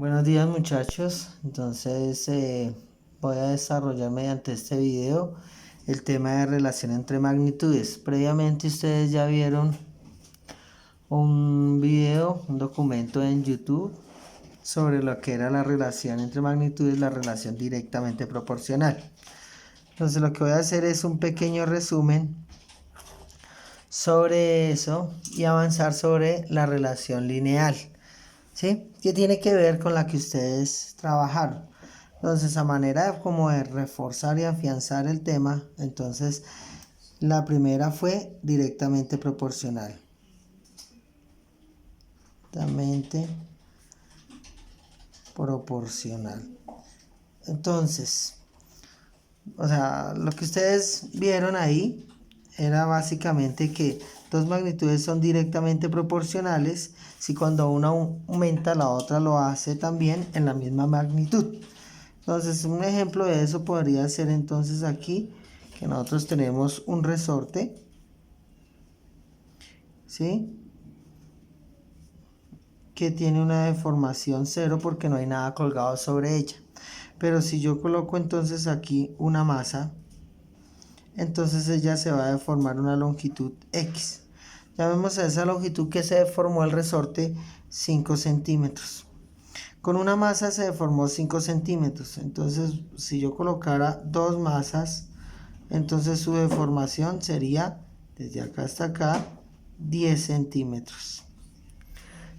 Buenos días muchachos, entonces voy a desarrollar mediante este video el tema de relación entre magnitudes. Previamente ustedes ya vieron un documento en YouTube sobre lo que era la relación entre magnitudes, la relación directamente proporcional. Entonces lo que voy a hacer es un pequeño resumen sobre eso y avanzar sobre la relación lineal, ¿sí? Que tiene que ver con la que ustedes trabajaron. Entonces, a manera como de reforzar y afianzar el tema, entonces la primera fue directamente proporcional. Directamente proporcional. Entonces, lo que ustedes vieron ahí era básicamente que dos magnitudes son directamente proporcionales si cuando una aumenta la otra lo hace también en la misma magnitud. Entonces un ejemplo de eso podría ser entonces aquí que nosotros tenemos un resorte, ¿sí? Que tiene una deformación 0 porque no hay nada colgado sobre ella. Pero si yo coloco entonces aquí una masa, entonces ella se va a deformar una longitud X. Llamemos a esa longitud que se deformó el resorte 5 centímetros. Con una masa se deformó 5 centímetros. Entonces, si yo colocara dos masas, entonces su deformación sería desde acá hasta acá 10 centímetros.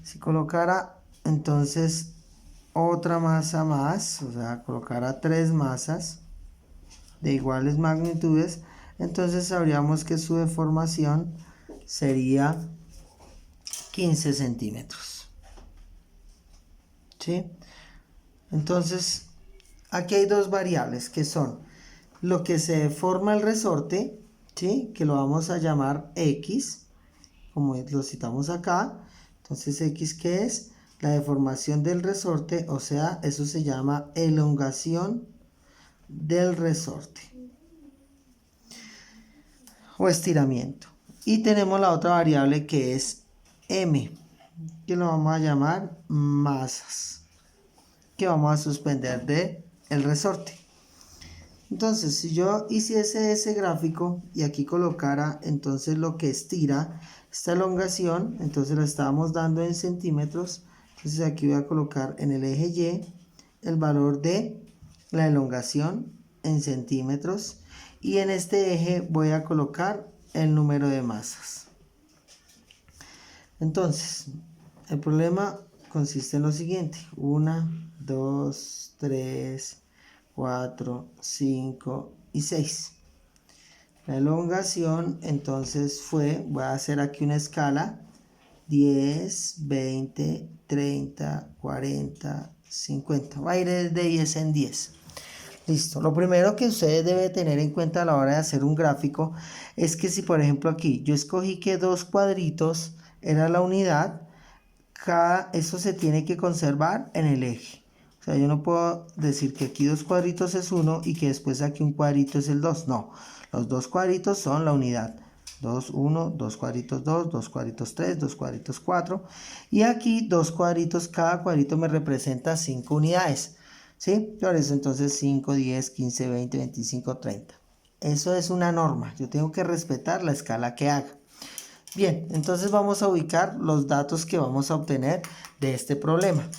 Si colocara entonces otra masa más, o sea, colocara tres masas de iguales magnitudes, entonces sabríamos que su deformación sería 15 centímetros. ¿Sí? Entonces, aquí hay dos variables que son lo que se deforma el resorte, ¿sí? Que lo vamos a llamar X, como lo citamos acá. Entonces, X, ¿qué es? La deformación del resorte, o sea, eso se llama elongación del resorte o estiramiento. Y tenemos la otra variable que es M, que lo vamos a llamar masas, que vamos a suspender de el resorte. Entonces, si yo hiciese ese gráfico y aquí colocara entonces lo que estira esta elongación, entonces lo estábamos dando en centímetros, entonces aquí voy a colocar en el eje Y el valor de la elongación en centímetros y en este eje voy a colocar el número de masas. Entonces, el problema consiste en lo siguiente: 1, 2, 3, 4, 5 y 6. La elongación entonces fue, voy a hacer aquí una escala: 10, 20, 30, 40, 50. Va a ir de 10 en 10. Listo. Lo primero que ustedes deben tener en cuenta a la hora de hacer un gráfico es que si por ejemplo aquí yo escogí que dos cuadritos era la unidad, eso se tiene que conservar en el eje. O sea, yo no puedo decir que aquí dos cuadritos es 1 y que después aquí un cuadrito es el 2. No, los dos cuadritos son la unidad. 2, 1, dos cuadritos 2, dos cuadritos 3, dos cuadritos 4. Y aquí dos cuadritos, cada cuadrito me representa 5 unidades. ¿Sí? Por eso entonces 5, 10, 15, 20, 25, 30. Eso es una norma. Yo tengo que respetar la escala que haga. Bien, entonces vamos a ubicar los datos que vamos a obtener de este problema.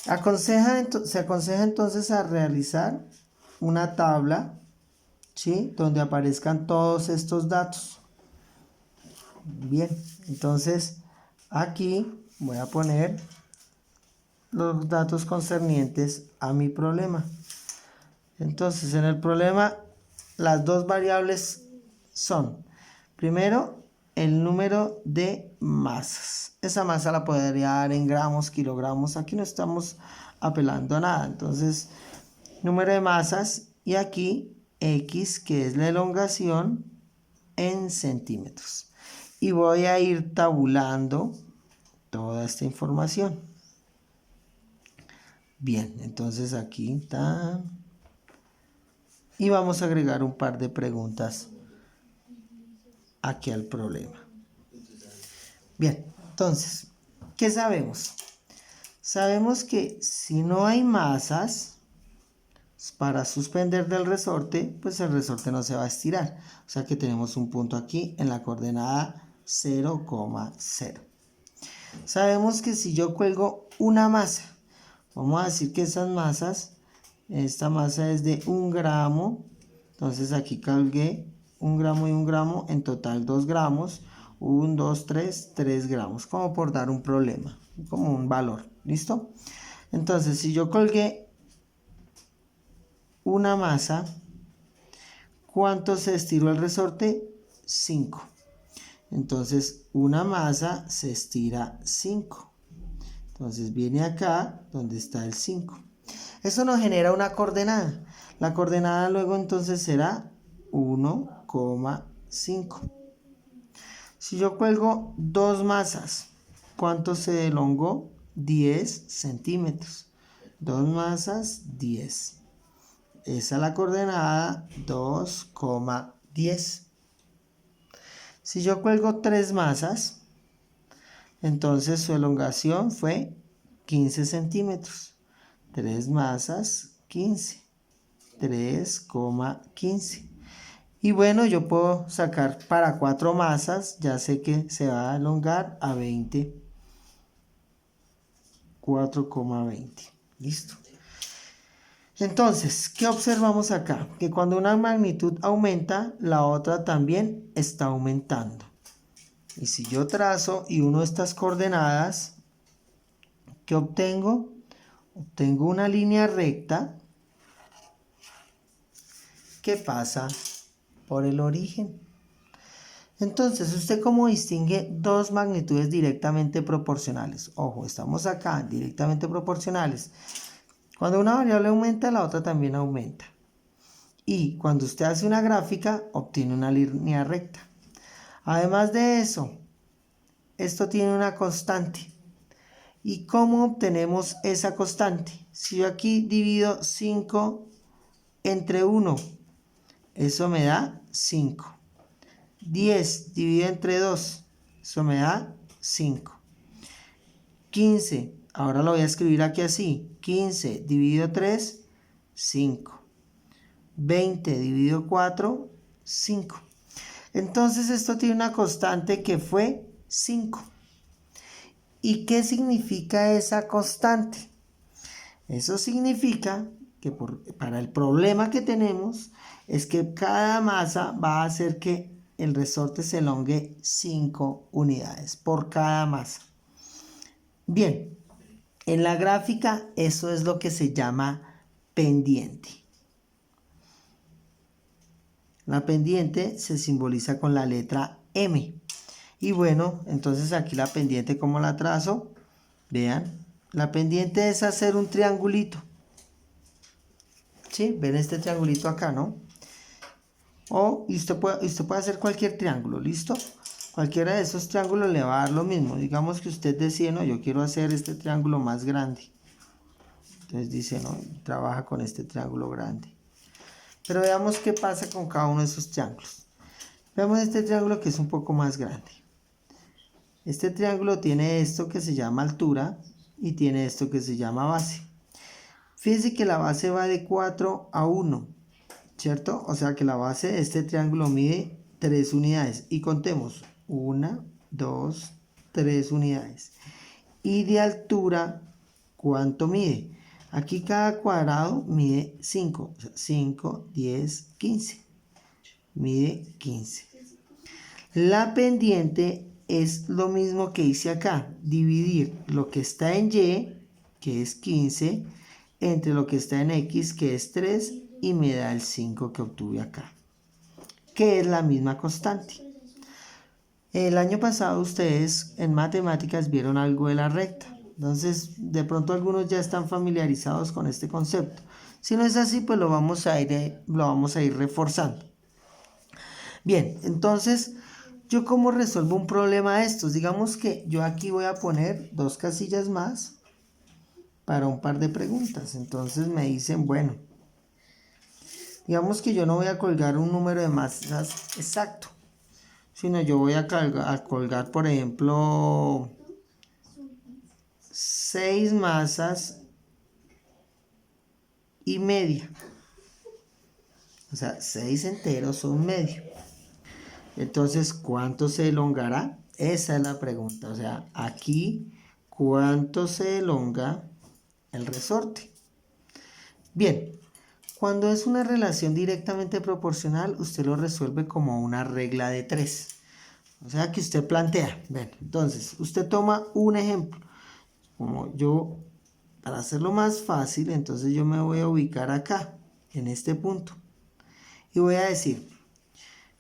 Se aconseja entonces a realizar una tabla, ¿sí? Donde aparezcan todos estos datos. Bien, entonces aquí voy a poner los datos concernientes a mi problema. Entonces en el problema las dos variables son, primero, el número de masas. Esa masa la podría dar en gramos, kilogramos. Aquí no estamos apelando a nada. Entonces, número de masas y aquí X, que es la elongación en centímetros. Y voy a ir tabulando toda esta información. Bien, entonces aquí está. Y vamos a agregar un par de preguntas aquí al problema. Bien, entonces, ¿qué sabemos? Sabemos que si no hay masas para suspender del resorte, pues el resorte no se va a estirar. O sea que tenemos un punto aquí en la coordenada 0,0. Sabemos que si yo cuelgo una masa, vamos a decir que esas masas, esta masa es de 1 gramo, entonces aquí colgué 1 gramo y 1 gramo, en total 2 gramos, 1, 2, 3, 3 gramos, como por dar un problema, como un valor, ¿listo? Entonces si yo colgué una masa, ¿cuánto se estiró el resorte? 5. Entonces una masa se estira 5. Entonces viene acá donde está el 5. Eso nos genera una coordenada. La coordenada luego entonces será 1,5. Si yo cuelgo dos masas, ¿cuánto se elongó? 10 centímetros. Dos masas, 10. Esa es la coordenada 2,10. Si yo cuelgo tres masas, entonces su elongación fue 15 centímetros. 3 masas, 15. 3,15. Y bueno, yo puedo sacar para 4 masas, ya sé que se va a elongar a 20. 4,20. Listo. Entonces, ¿qué observamos acá? Que cuando una magnitud aumenta, la otra también está aumentando. Y si yo trazo y uno de estas coordenadas, ¿qué obtengo? Obtengo una línea recta que pasa por el origen. Entonces, ¿usted cómo distingue dos magnitudes directamente proporcionales? Ojo, estamos acá, directamente proporcionales. Cuando una variable aumenta, la otra también aumenta. Y cuando usted hace una gráfica, obtiene una línea recta. Además de eso, esto tiene una constante. ¿Y cómo obtenemos esa constante? Si yo aquí divido 5 entre 1, eso me da 5. 10 dividido entre 2, eso me da 5. 15, ahora lo voy a escribir aquí así. 15 dividido 3, 5. 20 dividido 4, 5. Entonces esto tiene una constante que fue 5. ¿Y qué significa esa constante? Eso significa que para el problema que tenemos es que cada masa va a hacer que el resorte se elongue 5 unidades por cada masa. Bien, en la gráfica eso es lo que se llama pendiente. La pendiente se simboliza con la letra M. Y bueno, entonces aquí la pendiente, ¿cómo la trazo? Vean, la pendiente es hacer un triangulito. ¿Sí? Ven este triangulito acá, ¿no? Y usted puede hacer cualquier triángulo, ¿listo? Cualquiera de esos triángulos le va a dar lo mismo. Digamos que usted decide, no, yo quiero hacer este triángulo más grande. Entonces dice, no, trabaja con este triángulo grande. Pero veamos qué pasa con cada uno de esos triángulos. Veamos este triángulo que es un poco más grande. Este triángulo tiene esto que se llama altura y tiene esto que se llama base. Fíjense que la base va de 4 a 1, ¿cierto? O sea que la base de este triángulo mide 3 unidades. Y contemos, 1, 2, 3 unidades. Y de altura, ¿cuánto mide? Aquí cada cuadrado mide 5. O sea, 5, 10, 15. Mide 15. La pendiente es lo mismo que hice acá. Dividir lo que está en Y, que es 15, entre lo que está en X, que es 3, y me da el 5 que obtuve acá, que es la misma constante. El año pasado ustedes en matemáticas vieron algo de la recta. Entonces, de pronto algunos ya están familiarizados con este concepto. Si no es así, pues lo vamos a ir reforzando. Bien, entonces, ¿yo cómo resuelvo un problema de estos? Digamos que yo aquí voy a poner 2 casillas más para un par de preguntas. Entonces me dicen, bueno, digamos que yo no voy a colgar un número de masas exacto, sino yo voy a colgar, por ejemplo, 6 masas y media. O sea, 6 enteros, 1/2. Entonces, ¿cuánto se elongará? Esa es la pregunta. O sea, aquí, ¿cuánto se elonga el resorte? Bien, cuando es una relación directamente proporcional, usted lo resuelve como una regla de 3. O sea, que usted plantea. Bien, entonces, usted toma un ejemplo. Como yo, para hacerlo más fácil, entonces yo me voy a ubicar acá, en este punto. Y voy a decir,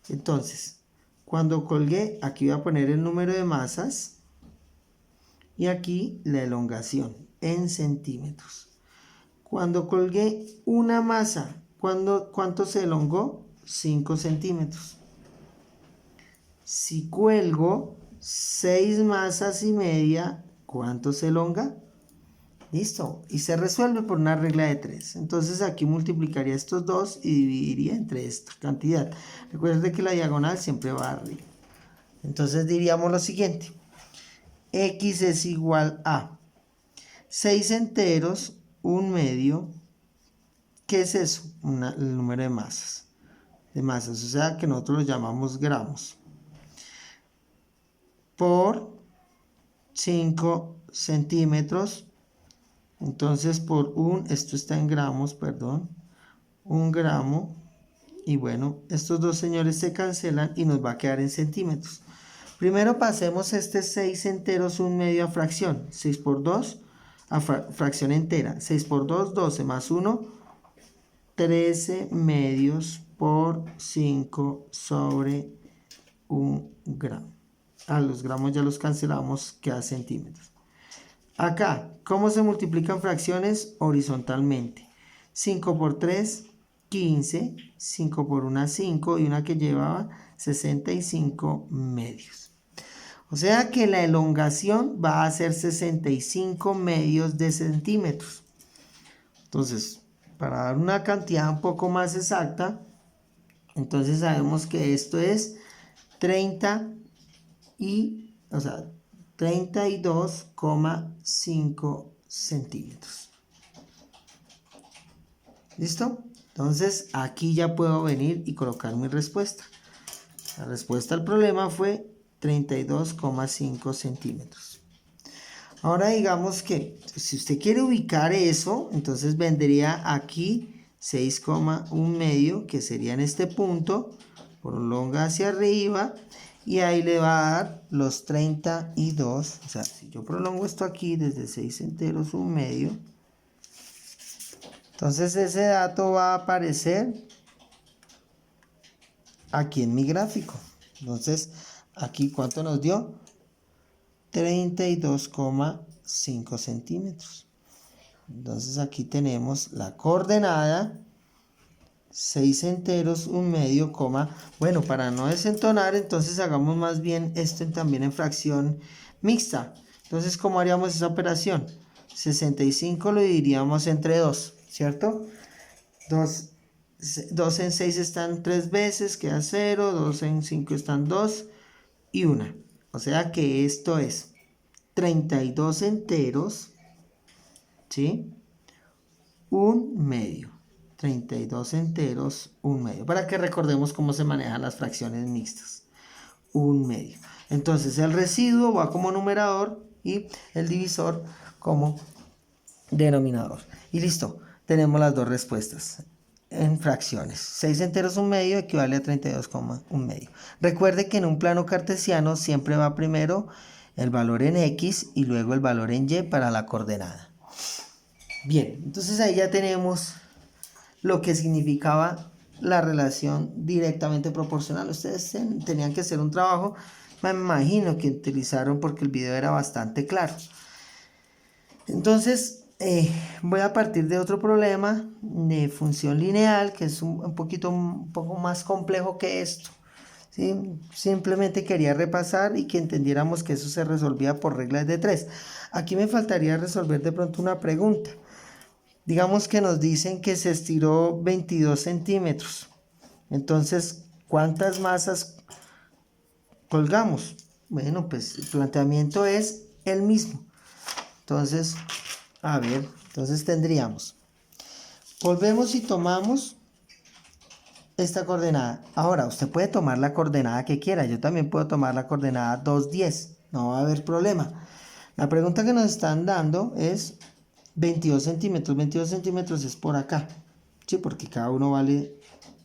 entonces, cuando colgué, aquí voy a poner el número de masas y aquí la elongación en centímetros. Cuando colgué una masa, ¿cuánto se elongó? 5 centímetros. Si cuelgo 6 masas y media, ¿cuánto se elonga? Listo. Y se resuelve por una regla de 3. Entonces aquí multiplicaría estos dos y dividiría entre esta cantidad. Recuerden que la diagonal siempre va arriba. Entonces diríamos lo siguiente. X es igual a 6 enteros, 1/2. ¿Qué es eso? El número de masas. O sea que nosotros lo llamamos gramos. Por 5 centímetros. Entonces por esto está en gramos, perdón. 1 gramo. Y bueno, estos dos señores se cancelan y nos va a quedar en centímetros. Primero pasemos este 6 enteros 1/2 a fracción. 6 por 2 a fracción entera. 6 por 2, 12 más 1, 13 medios por 5 sobre 1 gramo. A los gramos ya los cancelamos, queda centímetros. Acá, ¿cómo se multiplican fracciones? Horizontalmente. 5 por 3, 15. 5 por 1, 5. Y una que llevaba 65 medios. O sea que la elongación va a ser 65 medios de centímetros. Entonces, para dar una cantidad un poco más exacta, entonces sabemos que esto es 32,5 centímetros. ¿Listo? Entonces aquí ya puedo venir y colocar mi respuesta. La respuesta al problema fue 32,5 centímetros. Ahora digamos que si usted quiere ubicar eso, entonces vendría aquí 6,1, que sería en este punto, prolonga hacia arriba y ahí le va a dar los 32. O sea, si yo prolongo esto aquí desde 6 enteros 1/2, entonces ese dato va a aparecer aquí en mi gráfico. Entonces, aquí ¿cuánto nos dio? 32,5 centímetros. Entonces aquí tenemos la coordenada 6 enteros 1/2, bueno, para no desentonar, entonces hagamos más bien esto también en fracción mixta. Entonces, ¿cómo haríamos esa operación? 65 lo dividiríamos entre 2, ¿cierto? 2 en 6 están 3 veces, queda 0, 2 en 5 están 2 y 1. O sea que esto es 32 enteros, ¿sí? 1/2. 32 enteros, 1/2. Para que recordemos cómo se manejan las fracciones mixtas. 1/2. Entonces el residuo va como numerador y el divisor como denominador. Y listo, tenemos las dos respuestas en fracciones. 6 enteros 1/2 equivale a 32,1. Recuerde que en un plano cartesiano siempre va primero el valor en X y luego el valor en Y para la coordenada. Bien, entonces ahí ya tenemos lo que significaba la relación directamente proporcional. Ustedes tenían que hacer un trabajo, me imagino que utilizaron porque el video era bastante claro. Entonces, voy a partir de otro problema de función lineal, que es un poco más complejo que esto. ¿Sí? Simplemente quería repasar y que entendiéramos que eso se resolvía por reglas de 3. Aquí me faltaría resolver de pronto una pregunta. Digamos que nos dicen que se estiró 22 centímetros. Entonces, ¿cuántas masas colgamos? Bueno, pues el planteamiento es el mismo. Entonces, a ver, entonces tendríamos, volvemos y tomamos esta coordenada. Ahora, usted puede tomar la coordenada que quiera. Yo también puedo tomar la coordenada 2, 10. No va a haber problema. La pregunta que nos están dando es 22 centímetros. 22 centímetros es por acá. Sí, porque cada uno vale,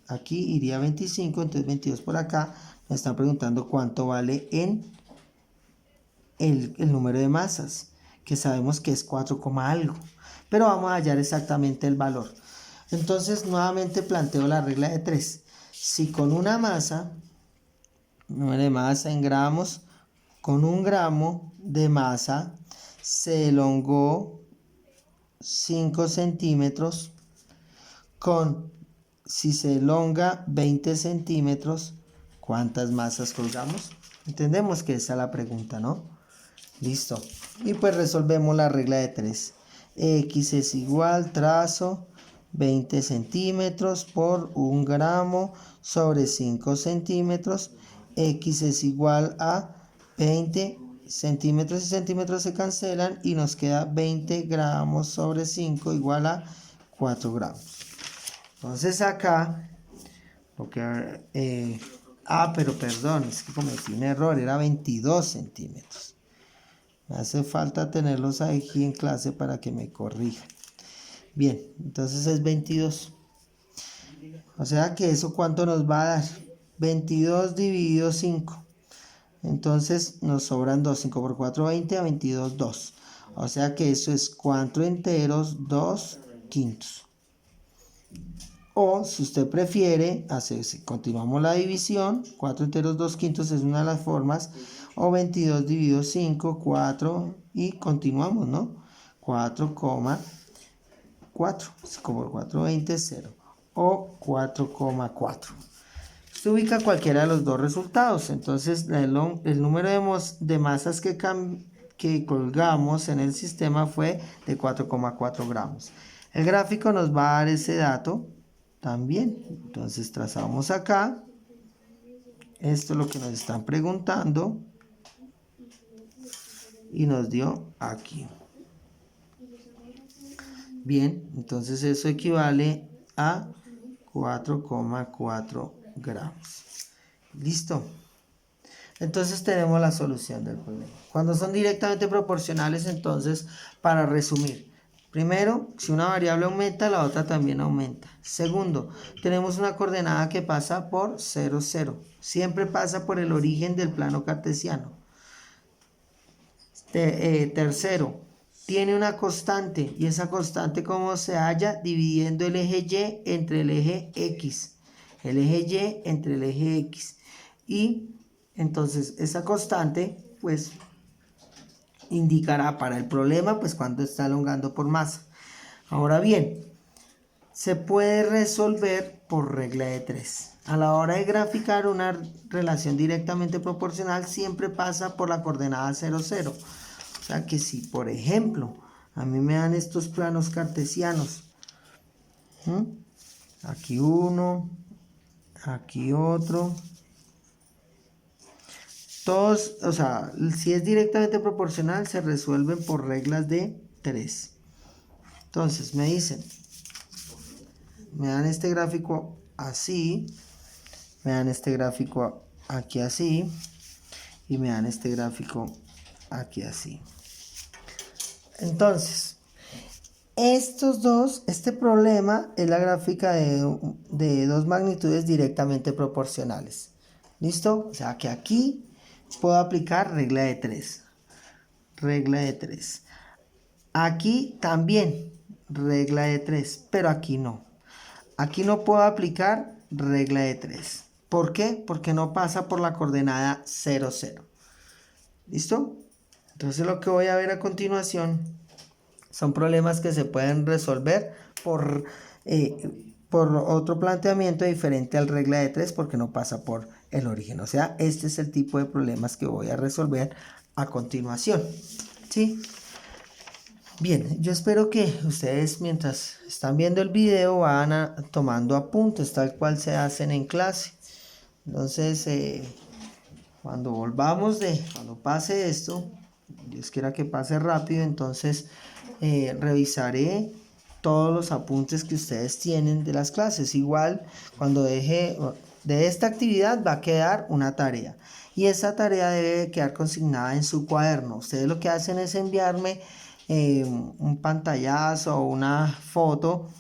aquí iría 25, entonces 22 por acá. Nos están preguntando cuánto vale en el número de masas, que sabemos que es 4, algo. Pero vamos a hallar exactamente el valor. Entonces nuevamente planteo la regla de 3. Si con una masa, número de masa en gramos, con 1 gramo de masa se elongó 5 centímetros, si se elonga 20 centímetros, ¿cuántas masas colgamos? Entendemos que esa es la pregunta, ¿no? Listo. Y pues resolvemos la regla de 3. X es igual, trazo, 20 centímetros por 1 gramo sobre 5 centímetros. X es igual a 20 centímetros y centímetros se cancelan y nos queda 20 gramos sobre 5 igual a 4 gramos. Entonces acá, pero perdón, es que cometí un error, era 22 centímetros. Me hace falta tenerlos aquí en clase para que me corrijan. Bien, entonces es 22. O sea que eso, ¿cuánto nos va a dar? 22 dividido 5. Entonces nos sobran 2. 5 por 4, 20. A 22, 2. O sea que eso es 4 enteros, 2 quintos. O si usted prefiere, continuamos la división. 4 enteros, 2 quintos es una de las formas. O 22 dividido 5, 4. Y continuamos, ¿no? 4,4. 5 por 4, 20, 0. O 4,4. Usted ubica cualquiera de los dos resultados. Entonces el número de masas que colgamos en el sistema fue de 4,4 gramos. El gráfico nos va a dar ese dato también. Entonces trazamos acá. Esto es lo que nos están preguntando. Y nos dio aquí. Bien, entonces eso equivale a 4,4 gramos. Listo. Entonces tenemos la solución del problema. Cuando son directamente proporcionales, entonces, para resumir, primero, si una variable aumenta, la otra también aumenta. Segundo, tenemos una coordenada que pasa por 0, 0. Siempre pasa por el origen del plano cartesiano. Tercero, tiene una constante. ¿Y esa constante cómo se halla? Dividiendo el eje Y entre el eje X. El eje Y entre el eje X. Y entonces esa constante pues indicará para el problema pues cuando está elongando por masa. Ahora bien, se puede resolver por regla de 3. A la hora de graficar una relación directamente proporcional siempre pasa por la coordenada 0, 0. O sea que si por ejemplo a mí me dan estos planos cartesianos, aquí uno, aquí otro, todos, o sea, si es directamente proporcional, se resuelven por reglas de 3. Entonces, me dicen, me dan este gráfico así, me dan este gráfico aquí así, y me dan este gráfico aquí así. Entonces, este problema es la gráfica de dos magnitudes directamente proporcionales. ¿Listo? O sea que aquí puedo aplicar regla de 3. Regla de 3. Aquí también regla de 3, pero aquí no. Aquí no puedo aplicar regla de 3. ¿Por qué? Porque no pasa por la coordenada 0, 0. ¿Listo? Entonces lo que voy a ver a continuación son problemas que se pueden resolver por otro planteamiento diferente al regla de 3 porque no pasa por el origen. O sea, este es el tipo de problemas que voy a resolver a continuación. ¿Sí? Bien, yo espero que ustedes mientras están viendo el video van tomando apuntes tal cual se hacen en clase. Entonces, cuando pase esto, Dios quiera que pase rápido, entonces revisaré todos los apuntes que ustedes tienen de las clases. Igual, cuando deje de esta actividad va a quedar una tarea. Y esa tarea debe quedar consignada en su cuaderno. Ustedes lo que hacen es enviarme un pantallazo o una foto,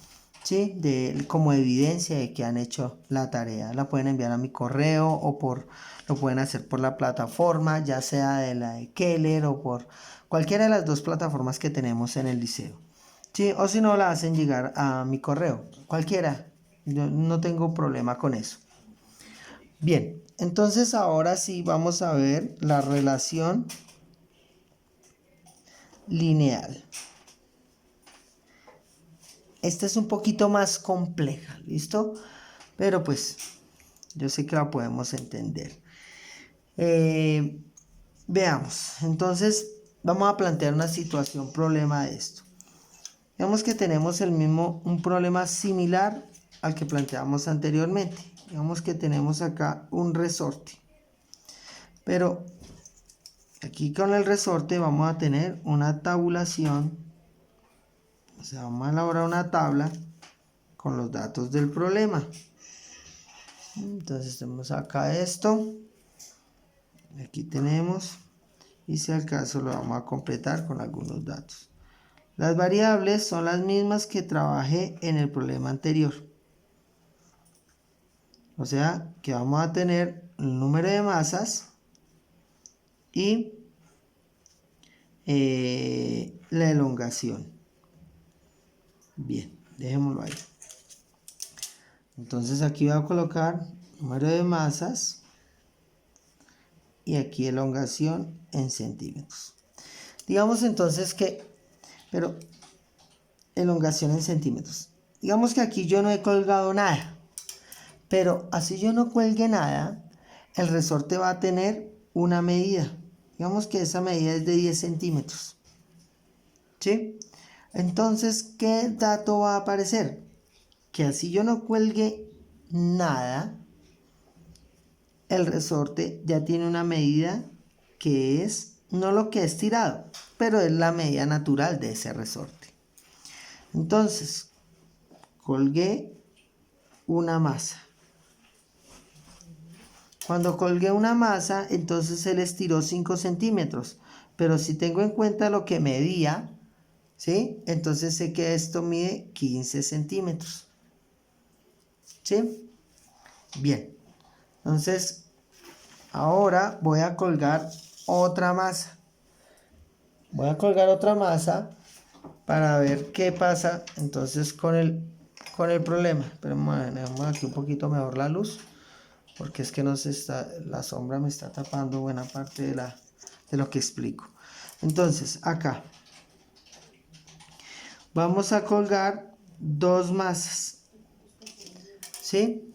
¿sí? Como evidencia de que han hecho la tarea. La pueden enviar a mi correo o lo pueden hacer por la plataforma, ya sea de la de Keller o por cualquiera de las dos plataformas que tenemos en el liceo. Sí, o si no, la hacen llegar a mi correo, cualquiera. Yo no tengo problema con eso. Bien, entonces ahora sí vamos a ver la relación lineal. Esta es un poquito más compleja, ¿listo? Pero pues yo sé que la podemos entender. Veamos, entonces vamos a plantear una situación, problema de esto. Digamos que tenemos un problema similar al que planteamos anteriormente. Digamos que tenemos acá un resorte. Pero aquí con el resorte vamos a tener una tabulación. O sea, vamos a elaborar una tabla con los datos del problema. Entonces tenemos acá esto. Aquí tenemos. Y si al caso lo vamos a completar con algunos datos. Las variables son las mismas que trabajé en el problema anterior. O sea que vamos a tener el número de masas y la elongación. Bien, dejémoslo ahí. Entonces aquí voy a colocar número de masas y aquí elongación en centímetros. Digamos entonces pero elongación en centímetros. Digamos que aquí yo no he colgado nada. Pero así yo no cuelgue nada, el resorte va a tener una medida. Digamos que esa medida es de 10 centímetros. ¿Sí? Entonces, ¿qué dato va a aparecer? Que así yo no cuelgue nada, el resorte ya tiene una medida que es, no lo que es tirado, pero es la medida natural de ese resorte. Entonces, colgué una masa. Cuando colgué una masa, entonces se le estiró 5 centímetros. Pero si tengo en cuenta lo que medía, ¿sí? Entonces sé que esto mide 15 centímetros. ¿Sí? Bien. Entonces, ahora voy a colgar otra masa. Voy a colgar otra masa para ver qué pasa entonces con el problema. Pero manejemos aquí un poquito mejor la luz, porque es que la sombra me está tapando buena parte de lo que explico. Entonces, acá vamos a colgar dos masas, ¿sí?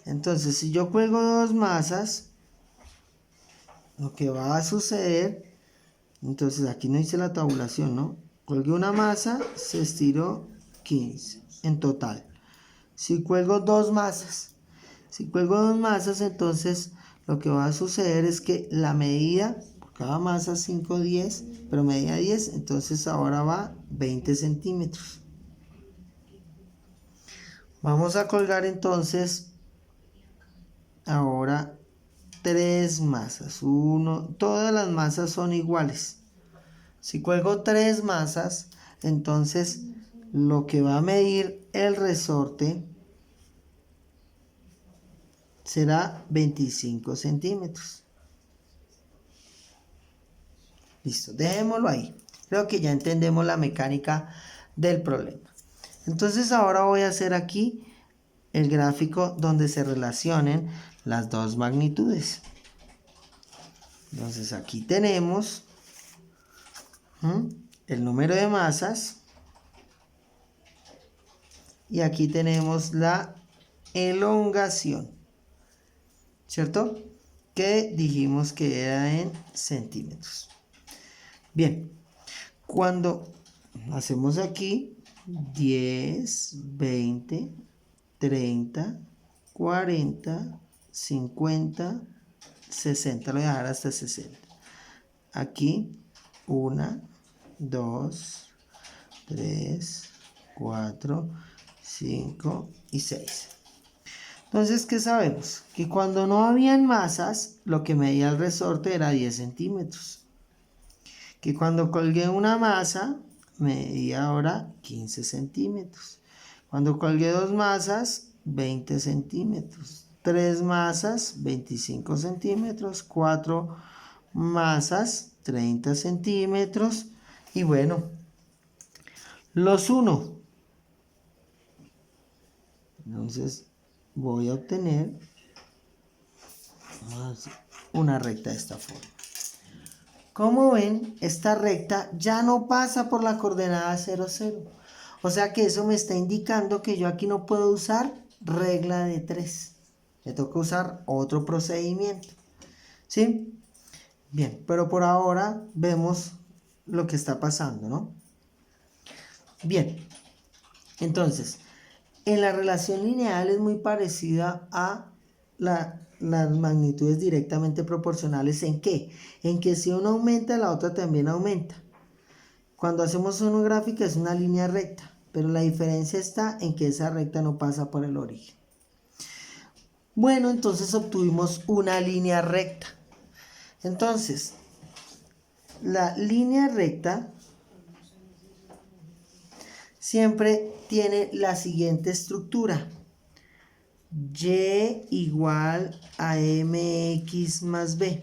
Entonces, si yo cuelgo dos masas, lo que va a suceder, entonces aquí no hice la tabulación, ¿no? Colgué una masa, se estiró 15 en total. Si cuelgo dos masas, entonces lo que va a suceder es que la medida, por cada masa 5, 10, pero medida 10, entonces ahora va 20 centímetros. Vamos a colgar entonces ahora tres masas. Todas las masas son iguales. Si cuelgo tres masas, entonces lo que va a medir el resorte será 25 centímetros. Listo, dejémoslo ahí. Creo que ya entendemos la mecánica del problema. Entonces ahora voy a hacer aquí el gráfico donde se relacionen las dos magnitudes. Entonces aquí tenemos el número de masas y aquí tenemos la elongación, ¿cierto? Que dijimos que era en centímetros. Bien, cuando hacemos aquí 10, 20, 30, 40, 50, 60, lo voy a dejar hasta 60. Aquí 1, 2, 3, 4, 5 y 6. Entonces, ¿qué sabemos? Que cuando no habían masas, lo que medía el resorte era 10 centímetros. Que cuando colgué una masa, medía ahora 15 centímetros. Cuando colgué dos masas, 20 centímetros. 3 masas, 25 centímetros. 4 masas, 30 centímetros. Y bueno, los uno. Entonces voy a obtener una recta de esta forma. Como ven, esta recta ya no pasa por la coordenada 0, 0. O sea que eso me está indicando que yo aquí no puedo usar regla de 3. Me toca usar otro procedimiento. ¿Sí? Bien, pero por ahora vemos lo que está pasando, ¿no? Bien, entonces, en la relación lineal es muy parecida a las magnitudes directamente proporcionales. ¿En qué? En que si uno aumenta, la otra también aumenta. Cuando hacemos una gráfica es una línea recta, pero la diferencia está en que esa recta no pasa por el origen. Bueno, entonces obtuvimos una línea recta. Entonces, la línea recta siempre tiene la siguiente estructura. Y igual a mx más b.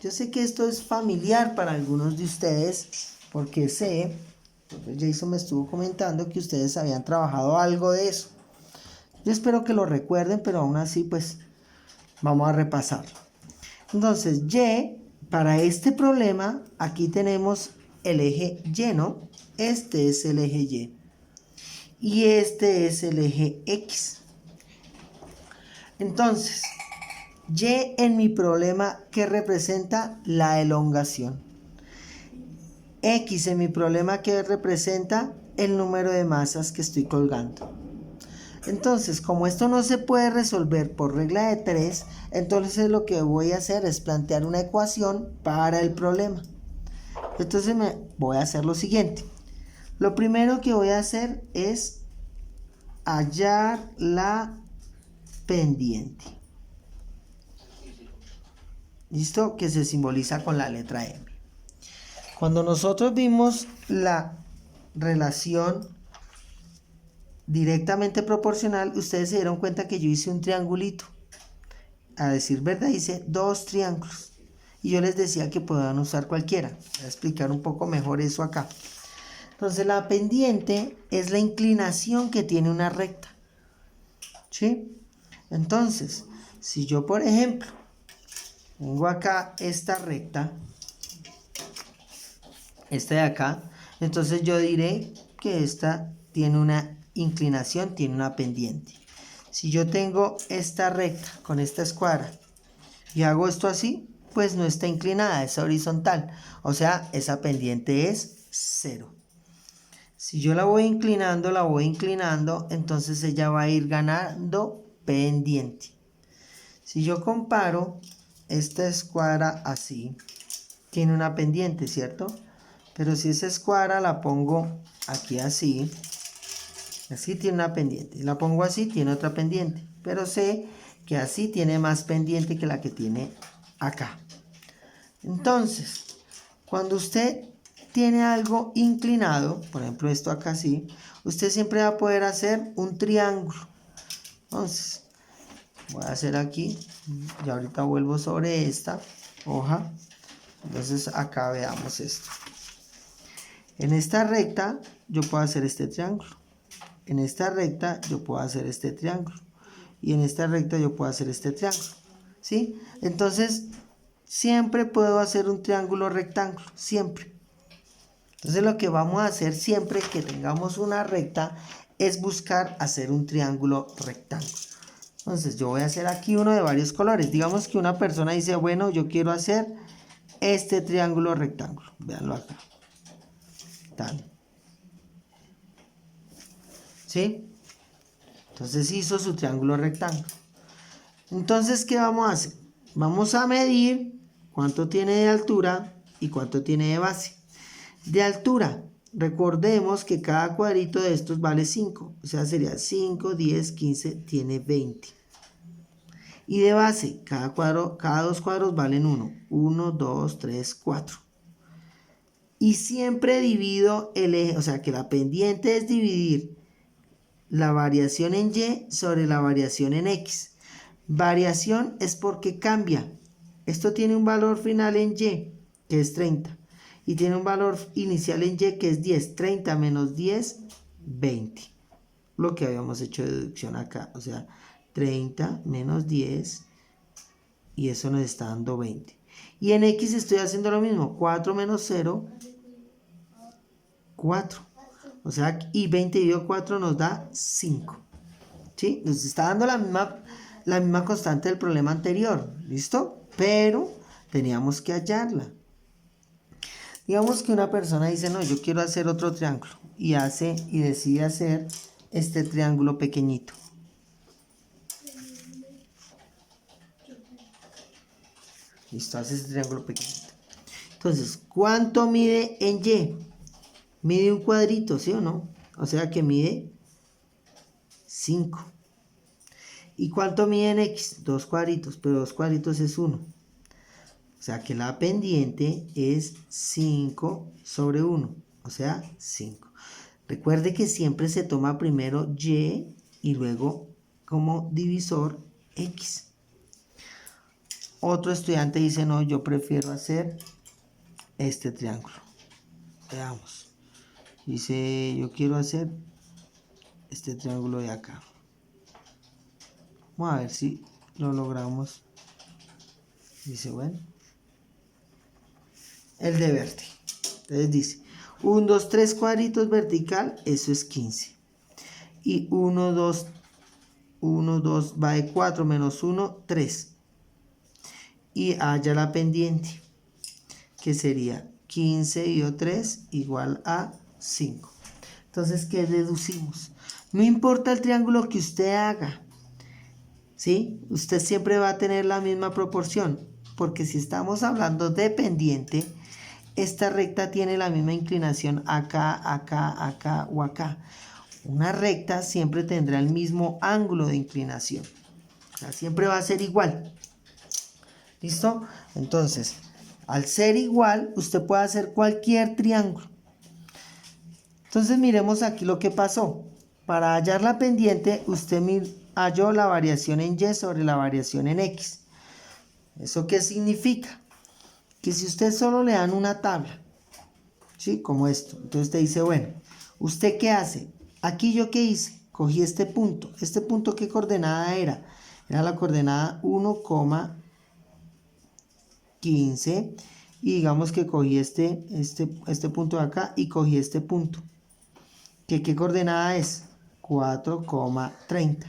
Yo sé que esto es familiar para algunos de ustedes, porque sé, Jason me estuvo comentando que ustedes habían trabajado algo de eso. Yo espero que lo recuerden, pero aún así pues vamos a repasarlo. Entonces, y, para este problema, aquí tenemos el eje y, ¿no? Este es el eje y. Y este es el eje x. Entonces, y en mi problema, ¿qué representa? La elongación. X en mi problema, ¿qué representa? El número de masas que estoy colgando. Entonces, como esto no se puede resolver por regla de 3, entonces lo que voy a hacer es plantear una ecuación para el problema. Entonces voy a hacer lo siguiente. Lo primero que voy a hacer es hallar la pendiente. ¿Listo? Que se simboliza con la letra M. Cuando nosotros vimos la relación directamente proporcional, ustedes se dieron cuenta que yo hice un triangulito. A decir verdad, hice dos triángulos. Y yo les decía que puedan usar cualquiera. Voy a explicar un poco mejor eso acá. Entonces la pendiente es la inclinación que tiene una recta. ¿Sí? Entonces, si yo por ejemplo tengo acá esta recta, esta de acá, entonces yo diré que esta tiene una inclinación, tiene una pendiente. Si yo tengo esta recta con esta escuadra y hago esto así, pues no está inclinada, es horizontal. O sea, esa pendiente es 0. Si yo la voy inclinando, entonces ella va a ir ganando pendiente. Si yo comparo esta escuadra así, tiene una pendiente, ¿cierto? Pero si esa escuadra la pongo aquí así tiene una pendiente. Si la pongo así, tiene otra pendiente. Pero sé que así tiene más pendiente que la que tiene acá. Entonces, cuando usted tiene algo inclinado, por ejemplo esto acá así, usted siempre va a poder hacer un triángulo. Entonces, voy a hacer aquí, y ahorita vuelvo sobre esta hoja. Entonces acá veamos esto. En esta recta yo puedo hacer este triángulo. En esta recta yo puedo hacer este triángulo. Y en esta recta yo puedo hacer este triángulo. ¿Sí? Entonces, siempre puedo hacer un triángulo rectángulo. Siempre. Entonces, lo que vamos a hacer siempre que tengamos una recta es buscar hacer un triángulo rectángulo. Entonces, yo voy a hacer aquí uno de varios colores. Digamos que una persona dice, bueno, yo quiero hacer este triángulo rectángulo. Véanlo acá. Tan. ¿Sí? Entonces hizo su triángulo rectángulo. Entonces, ¿qué vamos a hacer? Vamos a medir cuánto tiene de altura ¿Y cuánto tiene de base? De altura, recordemos que cada cuadrito de estos vale 5. O sea, sería 5, 10, 15, tiene 20. Y de base, cada dos cuadros valen 1. 1, 2, 3, 4. Y siempre divido el eje, o sea que la pendiente es dividir la variación en Y sobre la variación en X. Variación es porque cambia. Esto tiene un valor final en Y, que es 30. Y tiene un valor inicial en Y, que es 10. 30 menos 10, 20. Lo que habíamos hecho de deducción acá. O sea, 30 menos 10. Y eso nos está dando 20. Y en X estoy haciendo lo mismo. 4 menos 0, 4. O sea, y 20 dividido 4 nos da 5. ¿Sí? Nos está dando la misma constante del problema anterior. ¿Listo? Pero teníamos que hallarla. Digamos que una persona dice, no, yo quiero hacer otro triángulo. Y decide hacer este triángulo pequeñito. Listo, hace este triángulo pequeñito. Entonces, ¿cuánto mide en Y? Mide un cuadrito, ¿sí o no? O sea que mide 5. ¿Y cuánto mide en X? 2 cuadritos, pero 2 cuadritos es 1. O sea que la pendiente es 5 sobre 1, o sea 5. Recuerde que siempre se toma primero Y y luego como divisor X. Otro estudiante dice, no, yo prefiero hacer este triángulo. Veamos. Dice, yo quiero hacer este triángulo de acá. Vamos a ver si lo logramos. Dice, bueno. El de verde. Entonces dice, 1, 2, 3 cuadritos vertical, eso es 15. Y 1, 2 va de 4 menos 1, 3. Y haya la pendiente, que sería 15 dividido 3 igual a 5. Entonces, ¿qué deducimos? No importa el triángulo que usted haga, ¿sí? Usted siempre va a tener la misma proporción, porque si estamos hablando de pendiente, esta recta tiene la misma inclinación acá, acá, acá o acá. Una recta siempre tendrá el mismo ángulo de inclinación. O sea, siempre va a ser igual. ¿Listo? Entonces, al ser igual, usted puede hacer cualquier triángulo. Entonces, miremos aquí lo que pasó. Para hallar la pendiente, usted halló la variación en Y sobre la variación en X. ¿Eso qué significa? Que si usted solo le dan una tabla, ¿sí? Como esto. Entonces usted dice, bueno, ¿usted qué hace? Aquí yo qué hice, cogí este punto. ¿Este punto qué coordenada era? Era la coordenada 1,15. Y digamos que cogí este punto de acá y cogí este punto. ¿Qué coordenada es? 4,30.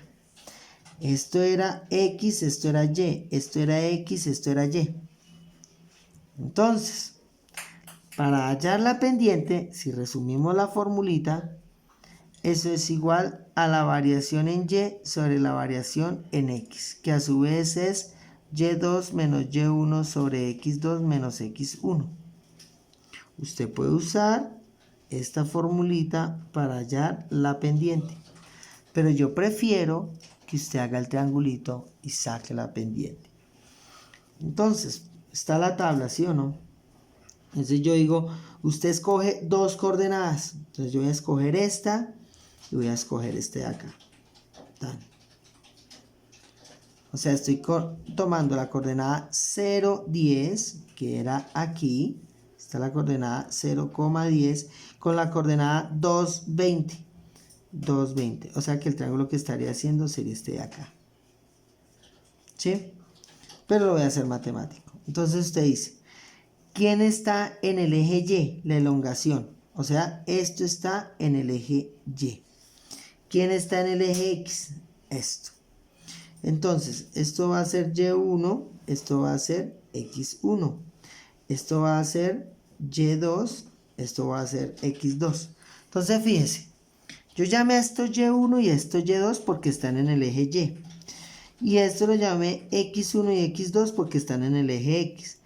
Esto era X, esto era Y, esto era X, esto era Y. Entonces, para hallar la pendiente, si resumimos la formulita, eso es igual a la variación en Y sobre la variación en X, que a su vez es Y2 menos Y1 sobre X2 menos X1. Usted puede usar esta formulita para hallar la pendiente, pero yo prefiero que usted haga el triangulito y saque la pendiente. Entonces, está la tabla, ¿sí o no? Entonces yo digo, usted escoge dos coordenadas. Entonces yo voy a escoger esta y voy a escoger este de acá. Tan. O sea, estoy tomando la coordenada 0,10, que era aquí. Está la coordenada 0,10 con la coordenada 2,20. 2,20. O sea que el triángulo que estaría haciendo sería este de acá. ¿Sí? Pero lo voy a hacer matemático. Entonces usted dice, ¿quién está en el eje Y? La elongación. O sea, esto está en el eje Y. ¿Quién está en el eje X? Esto. Entonces, esto va a ser Y1, esto va a ser X1. Esto va a ser Y2, esto va a ser X2. Entonces, fíjense, yo llamé a esto Y1 y esto Y2 porque están en el eje Y. Y esto lo llamé X1 y X2 porque están en el eje X.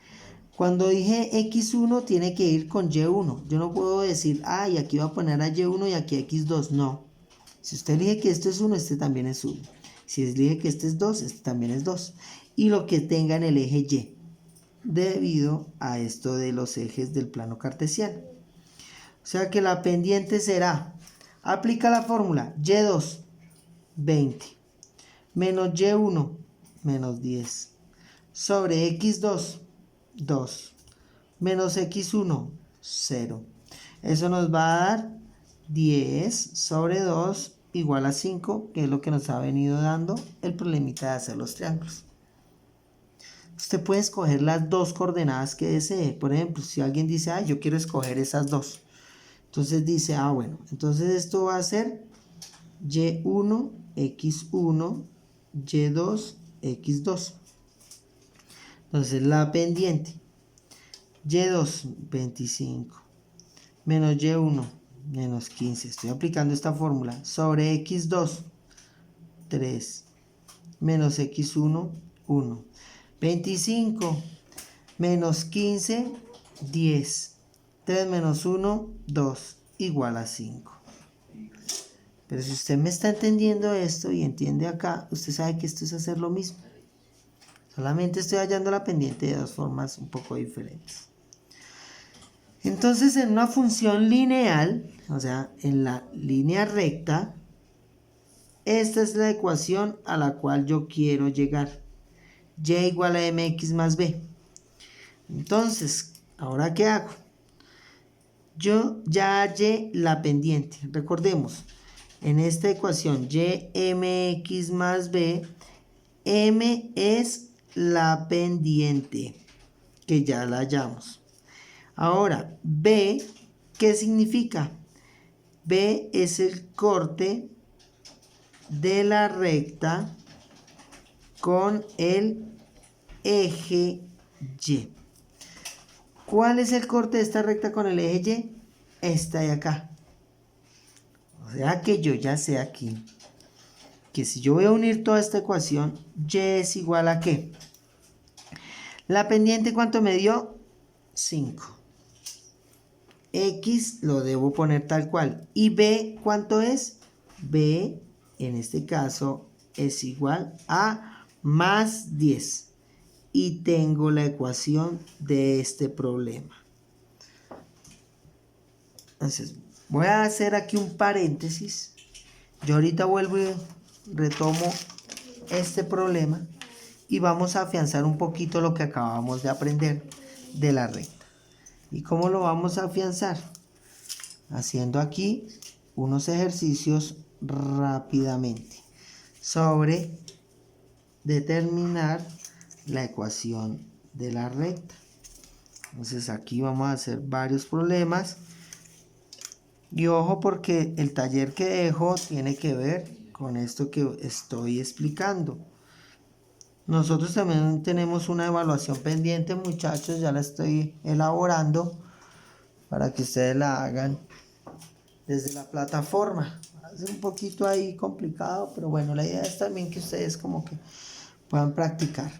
Cuando dije x1 tiene que ir con y1. Yo no puedo decir, y aquí voy a poner a y1 y aquí a x2. No. Si usted elige que esto es 1, este también es 1. Si elige que este es 2, este también es 2. Y lo que tenga en el eje y, debido a esto de los ejes del plano cartesiano. O sea que la pendiente será, aplica la fórmula, y2, 20, menos y1, menos 10, sobre x2, 2, menos x1, 0. Eso nos va a dar 10 sobre 2 igual a 5, que es lo que nos ha venido dando el problemita de hacer los triángulos. Usted puede escoger las dos coordenadas que desee. Por ejemplo, si alguien dice, yo quiero escoger esas dos. Entonces dice, bueno, entonces esto va a ser y1, x1, y2, x2. Entonces la pendiente, y2, 25, menos y1, menos 15. Estoy aplicando esta fórmula. Sobre x2, 3, menos x1, 1. 25, menos 15, 10. 3 menos 1, 2, igual a 5. Pero si usted me está entendiendo esto y entiende acá, usted sabe que esto es hacer lo mismo. Solamente estoy hallando la pendiente de dos formas un poco diferentes. Entonces, en una función lineal, o sea, en la línea recta, esta es la ecuación a la cual yo quiero llegar. Y igual a mx más b. Entonces, ¿ahora qué hago? Yo ya hallé la pendiente. Recordemos, en esta ecuación y mx más b, m es la pendiente, que ya la hallamos. Ahora, b, ¿qué significa? B es el corte de la recta con el eje Y. ¿Cuál es el corte de esta recta con el eje Y? Esta de acá. O sea que yo ya sé aquí que si yo voy a unir toda esta ecuación, Y es igual a ¿qué? La pendiente, ¿cuánto me dio? 5. X lo debo poner tal cual. ¿Y B cuánto es? B, en este caso, es igual a más 10. Y tengo la ecuación de este problema. Entonces, voy a hacer aquí un paréntesis. Yo ahorita vuelvo y retomo este problema y vamos a afianzar un poquito lo que acabamos de aprender de la recta. ¿Y cómo lo vamos a afianzar? Haciendo aquí unos ejercicios rápidamente sobre determinar la ecuación de la recta. Entonces aquí vamos a hacer varios problemas. Y ojo, porque el taller que dejo tiene que ver con esto que estoy explicando. Nosotros también tenemos una evaluación pendiente, muchachos, ya la estoy elaborando para que ustedes la hagan desde la plataforma. Es un poquito ahí complicado, pero bueno, la idea es también que ustedes como que puedan practicar.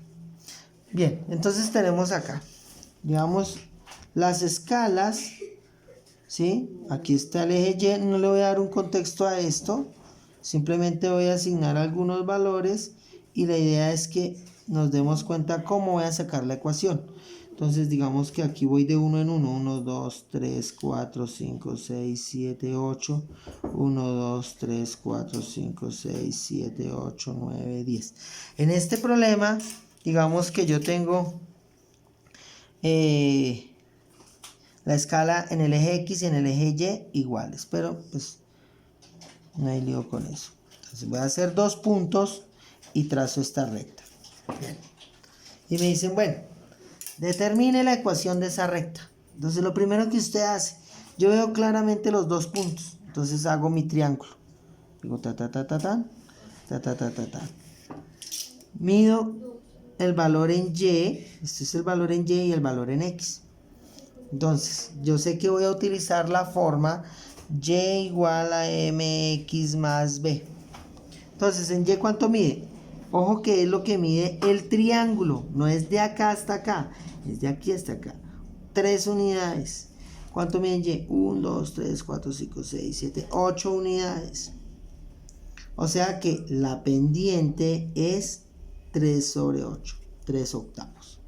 Bien, entonces tenemos acá, digamos, las escalas, ¿sí? Aquí está el eje Y, no le voy a dar un contexto a esto, simplemente voy a asignar algunos valores y la idea es que nos demos cuenta cómo voy a sacar la ecuación. Entonces digamos que aquí voy de 1 en 1, 1, 2, 3, 4, 5, 6, 7, 8, 1, 2, 3, 4, 5, 6, 7, 8, 9, 10. En este problema, digamos que yo tengo la escala en el eje X y en el eje Y iguales, pero pues no hay lío con eso. Entonces voy a hacer dos puntos y trazo esta recta. Bien. Y me dicen, bueno, determine la ecuación de esa recta. Entonces lo primero que usted hace, yo veo claramente los dos puntos, entonces hago mi triángulo. Digo ta ta ta ta ta, ta ta ta ta ta. Mido el valor en Y, este es el valor en Y y el valor en X. Entonces, yo sé que voy a utilizar la forma Y igual a mx más b. Entonces, ¿en Y cuánto mide? Ojo que es lo que mide el triángulo, no es de acá hasta acá. desde aquí hasta acá, 3 unidades. ¿Cuánto mide Y? 1, 2, 3, 4, 5, 6, 7, 8 unidades. O sea que la pendiente es 3 sobre 8, 3 octavos.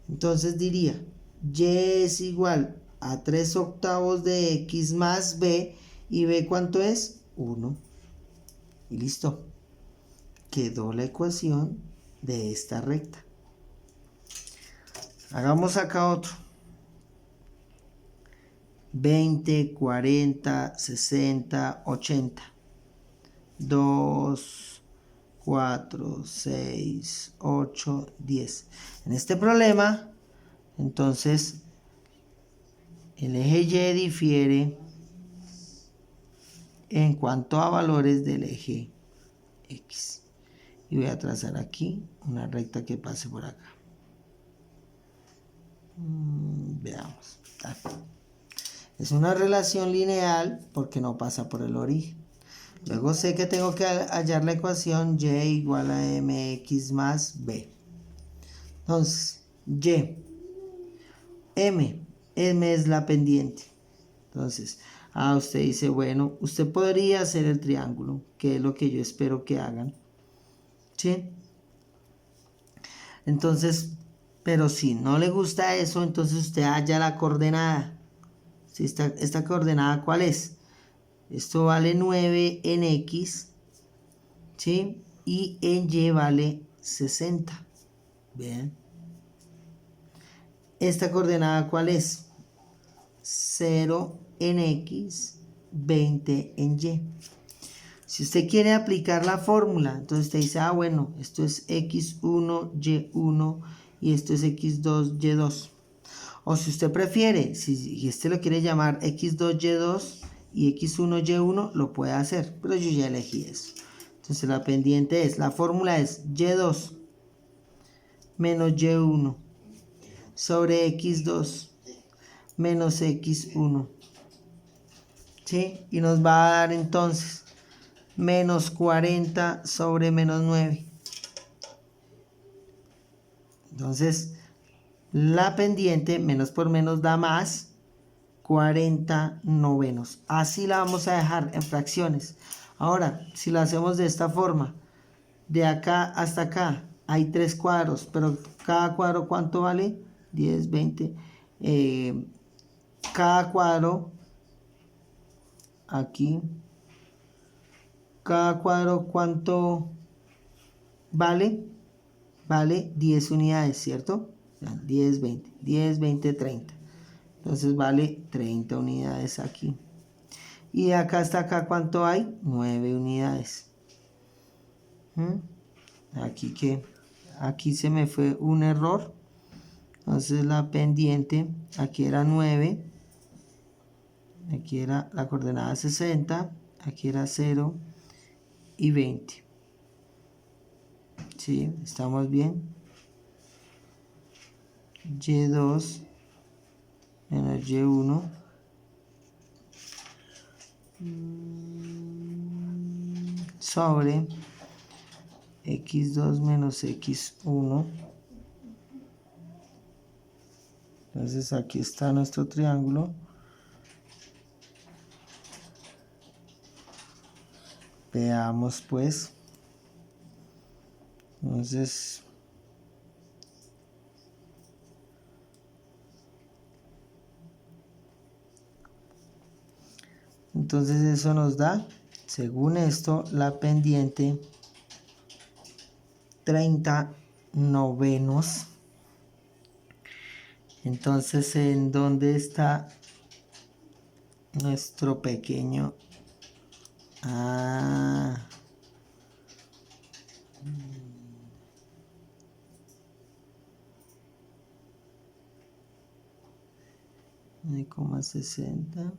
Entonces diría, Y es igual a 3 octavos de X más B, y B ¿cuánto es? 1. Y listo. Quedó la ecuación de esta recta. Hagamos acá otro. 20, 40, 60, 80. 2, 4, 6, 8, 10. En este problema, entonces, el eje Y difiere en cuanto a valores del eje X. Y voy a trazar aquí una recta que pase por acá. Veamos. Es una relación lineal porque no pasa por el origen. Luego sé que tengo que hallar la ecuación Y igual a mx más b. Entonces, Y. M es la pendiente. Entonces, usted dice, bueno, usted podría hacer el triángulo, que es lo que yo espero que hagan. ¿Sí? Entonces, pero si no le gusta eso, entonces usted halla la coordenada. ¿Sí? Esta coordenada, ¿cuál es? Esto vale 9 en X, ¿sí? Y en Y vale 60. Bien. ¿Esta coordenada cuál es? 0 en X, 20 en Y. Si usted quiere aplicar la fórmula, entonces usted dice, bueno, esto es X1, Y1 y esto es X2, Y2. O si usted prefiere, si este lo quiere llamar X2, Y2 y X1, Y1, lo puede hacer, pero yo ya elegí eso. Entonces la pendiente es, la fórmula es Y2 menos Y1 sobre X2 menos X1. ¿Sí? Y nos va a dar entonces menos 40 sobre menos 9. Entonces, la pendiente, menos por menos da más, 40 novenos. Así la vamos a dejar en fracciones. Ahora, si lo hacemos de esta forma, de acá hasta acá, hay 3 cuadros, pero cada cuadro, ¿cuánto vale? 10, 20. Cada cuadro, aquí, cada cuadro, ¿cuánto vale? Vale 10 unidades, ¿cierto? 10, 20, 10, 20, 30. Entonces vale 30 unidades aquí. Y de acá hasta acá, ¿cuánto hay? 9 unidades. Aquí se me fue un error. Entonces la pendiente, aquí era 9. Aquí era la coordenada 60. Aquí era 0 y 20. ¿Sí? ¿Estamos bien? Y2 menos Y1 sobre X2 menos X1. Entonces aquí está nuestro triángulo. Veamos pues. Entonces eso nos da, según esto, la pendiente 30 novenos. Entonces, ¿en dónde está nuestro pequeño? ¿9,60?